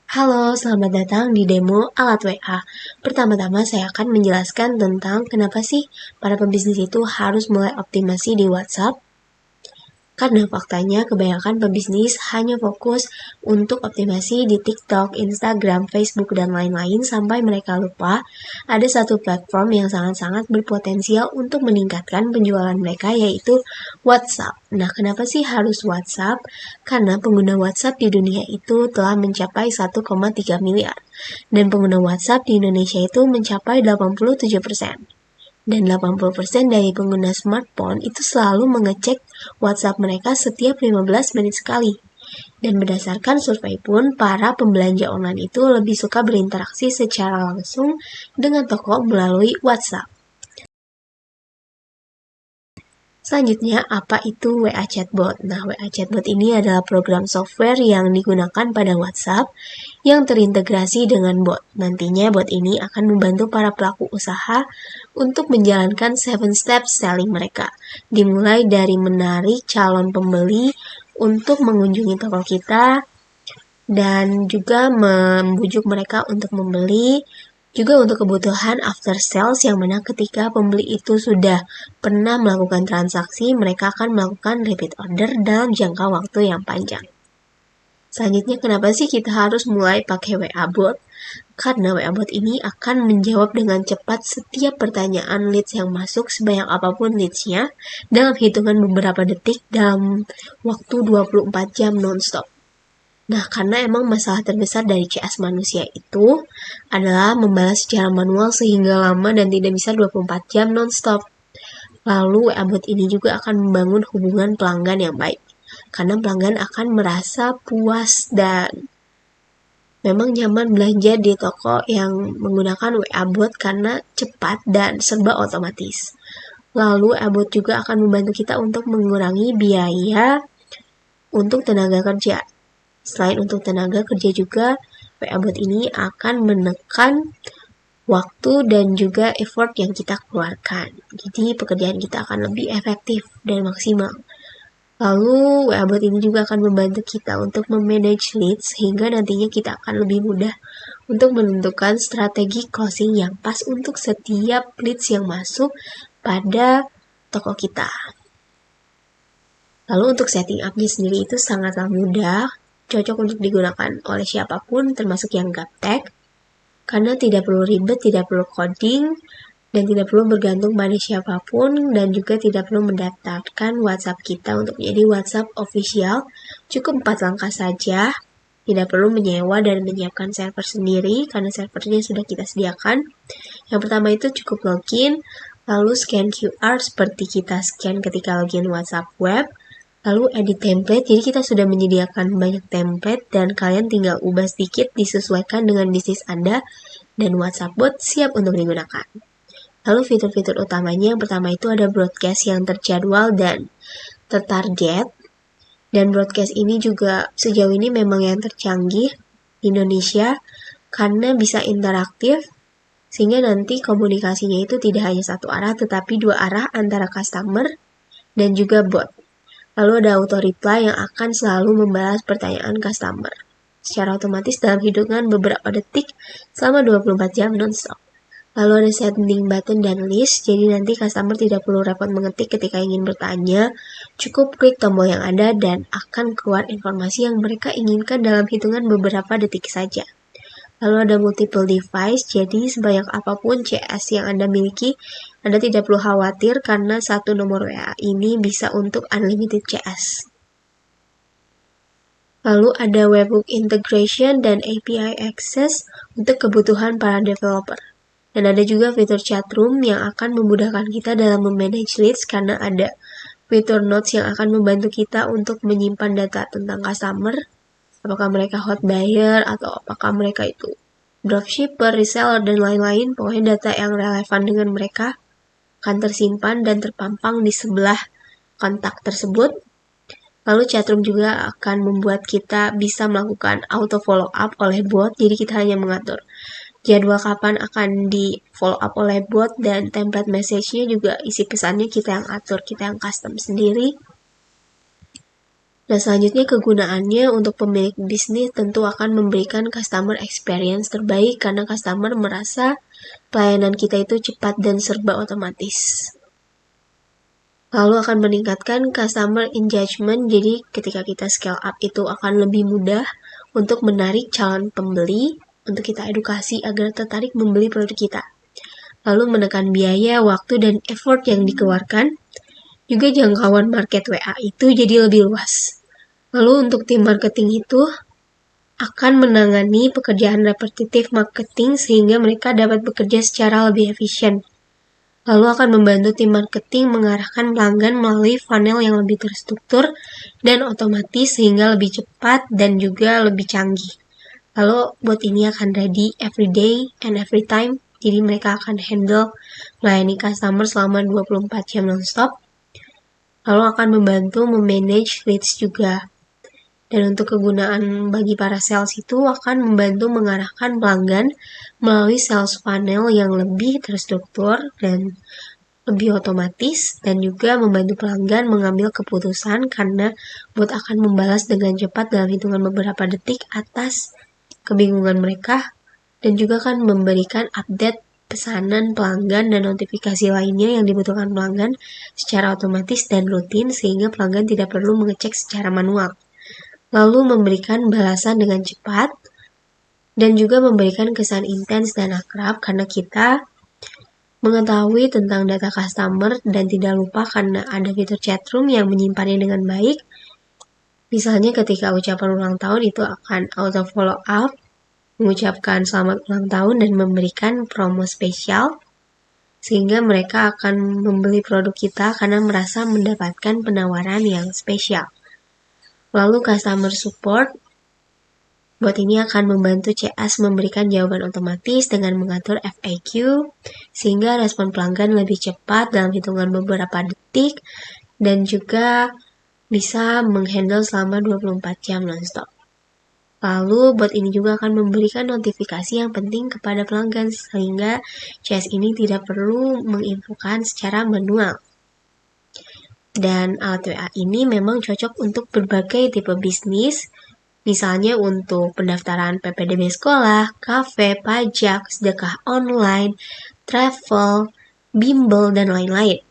Halo, selamat datang di demo alat WA. Pertama-tama saya akan menjelaskan tentang kenapa sih para pebisnis itu harus mulai optimasi di WhatsApp. Karena faktanya kebanyakan pebisnis hanya fokus untuk optimasi di TikTok, Instagram, Facebook, dan lain-lain sampai mereka lupa ada satu platform yang sangat-sangat berpotensial untuk meningkatkan penjualan mereka, yaitu WhatsApp. Nah, kenapa sih harus WhatsApp? Karena pengguna WhatsApp di dunia itu telah mencapai 1,3 miliar. Dan pengguna WhatsApp di Indonesia itu mencapai 87%. Dan 80% dari pengguna smartphone itu selalu mengecek WhatsApp mereka setiap 15 menit sekali. Dan berdasarkan survei pun, para pembelanja online itu lebih suka berinteraksi secara langsung dengan toko melalui WhatsApp. Selanjutnya, apa itu WA Chatbot? Nah, WA Chatbot ini adalah program software yang digunakan pada WhatsApp yang terintegrasi dengan bot. Nantinya bot ini akan membantu para pelaku usaha untuk menjalankan 7 steps selling mereka. Dimulai dari menarik calon pembeli untuk mengunjungi toko kita, dan juga membujuk mereka untuk membeli, juga untuk kebutuhan after sales yang mana ketika pembeli itu sudah pernah melakukan transaksi, mereka akan melakukan repeat order dalam jangka waktu yang panjang. Selanjutnya, kenapa sih kita harus mulai pakai WA Bot? Karena WA Bot ini akan menjawab dengan cepat setiap pertanyaan leads yang masuk sebanyak apapun leadsnya dalam hitungan beberapa detik dalam waktu 24 jam non-stop. Nah, karena emang masalah terbesar dari CS manusia itu adalah membalas secara manual sehingga lama dan tidak bisa 24 jam non-stop. Lalu WA Bot ini juga akan membangun hubungan pelanggan yang baik. Karena pelanggan akan merasa puas dan memang nyaman belanja di toko yang menggunakan WA Bot karena cepat dan serba otomatis. Lalu WA Bot juga akan membantu kita untuk mengurangi biaya untuk tenaga kerja. Selain untuk tenaga kerja juga, WA Bot ini akan menekan waktu dan juga effort yang kita keluarkan. Jadi pekerjaan kita akan lebih efektif dan maksimal. Lalu WA Bot ini juga akan membantu kita untuk memanage leads sehingga nantinya kita akan lebih mudah untuk menentukan strategi closing yang pas untuk setiap leads yang masuk pada toko kita. Lalu untuk setting up-nya sendiri itu sangatlah mudah, cocok untuk digunakan oleh siapapun termasuk yang gaptek, karena tidak perlu ribet, tidak perlu coding, dan tidak perlu bergantung pada siapapun, dan juga tidak perlu mendaftarkan WhatsApp kita untuk menjadi WhatsApp official. Cukup 4 langkah saja, tidak perlu menyewa dan menyiapkan server sendiri karena servernya sudah kita sediakan. Yang pertama itu cukup login, lalu scan QR seperti kita scan ketika login WhatsApp web, lalu edit template, jadi kita sudah menyediakan banyak template dan kalian tinggal ubah sedikit disesuaikan dengan bisnis Anda, dan WhatsApp Bot siap untuk digunakan. Lalu fitur-fitur utamanya yang pertama itu ada broadcast yang terjadwal dan tertarget, dan broadcast ini juga sejauh ini memang yang tercanggih di Indonesia karena bisa interaktif, sehingga nanti komunikasinya itu tidak hanya satu arah tetapi dua arah antara customer dan juga bot. Lalu ada auto reply yang akan selalu membalas pertanyaan customer secara otomatis dalam hitungan beberapa detik selama 24 jam non-stop. Lalu ada sending button dan list, jadi nanti customer tidak perlu repot mengetik ketika ingin bertanya, cukup klik tombol yang ada dan akan keluar informasi yang mereka inginkan dalam hitungan beberapa detik saja. Lalu ada multiple device, jadi sebanyak apapun CS yang Anda miliki, Anda tidak perlu khawatir karena satu nomor WA ini bisa untuk unlimited CS. Lalu ada webhook integration dan API access untuk kebutuhan para developer. Dan ada juga fitur chatroom yang akan memudahkan kita dalam memanage leads karena ada fitur notes yang akan membantu kita untuk menyimpan data tentang customer, apakah mereka hot buyer atau apakah mereka itu dropshipper, reseller, dan lain-lain. Pokoknya data yang relevan dengan mereka akan tersimpan dan terpampang di sebelah kontak tersebut. Lalu chatroom juga akan membuat kita bisa melakukan auto follow up oleh bot, jadi kita hanya mengatur jadwal kapan akan di follow up oleh bot, dan template message-nya juga isi pesannya kita yang atur, kita yang custom sendiri. Nah, selanjutnya kegunaannya untuk pemilik bisnis tentu akan memberikan customer experience terbaik karena customer merasa pelayanan kita itu cepat dan serba otomatis. Lalu akan meningkatkan customer engagement, jadi ketika kita scale up itu akan lebih mudah untuk menarik calon pembeli, untuk kita edukasi agar tertarik membeli produk kita. Lalu menekan biaya, waktu, dan effort yang dikeluarkan. Juga jangkauan market WA itu jadi lebih luas. Lalu untuk tim marketing itu akan menangani pekerjaan repetitif marketing sehingga mereka dapat bekerja secara lebih efisien. Lalu akan membantu tim marketing mengarahkan pelanggan melalui funnel yang lebih terstruktur dan otomatis sehingga lebih cepat dan juga lebih canggih. Lalu bot ini akan ready every day and every time. Jadi mereka akan handle melayani customer selama 24 jam non-stop. Lalu akan membantu memanage leads juga. Dan untuk kegunaan bagi para sales itu akan membantu mengarahkan pelanggan melalui sales funnel yang lebih terstruktur dan lebih otomatis, dan juga membantu pelanggan mengambil keputusan karena bot akan membalas dengan cepat dalam hitungan beberapa detik atas kebingungan mereka, dan juga akan memberikan update pesanan pelanggan dan notifikasi lainnya yang dibutuhkan pelanggan secara otomatis dan rutin sehingga pelanggan tidak perlu mengecek secara manual. Lalu memberikan balasan dengan cepat dan juga memberikan kesan intens dan akrab karena kita mengetahui tentang data customer dan tidak lupa karena ada fitur chatroom yang menyimpannya dengan baik. Misalnya ketika ucapan ulang tahun itu akan auto follow up, mengucapkan selamat ulang tahun dan memberikan promo spesial sehingga mereka akan membeli produk kita karena merasa mendapatkan penawaran yang spesial. Lalu customer support, bot ini akan membantu CS memberikan jawaban otomatis dengan mengatur FAQ sehingga respon pelanggan lebih cepat dalam hitungan beberapa detik dan juga bisa menghandle selama 24 jam non-stop. Lalu bot ini juga akan memberikan notifikasi yang penting kepada pelanggan sehingga CS ini tidak perlu menginfokan secara manual. Dan alat WA ini memang cocok untuk berbagai tipe bisnis, misalnya untuk pendaftaran PPDB sekolah, kafe, pajak, sedekah online, travel, bimbel, dan lain-lain.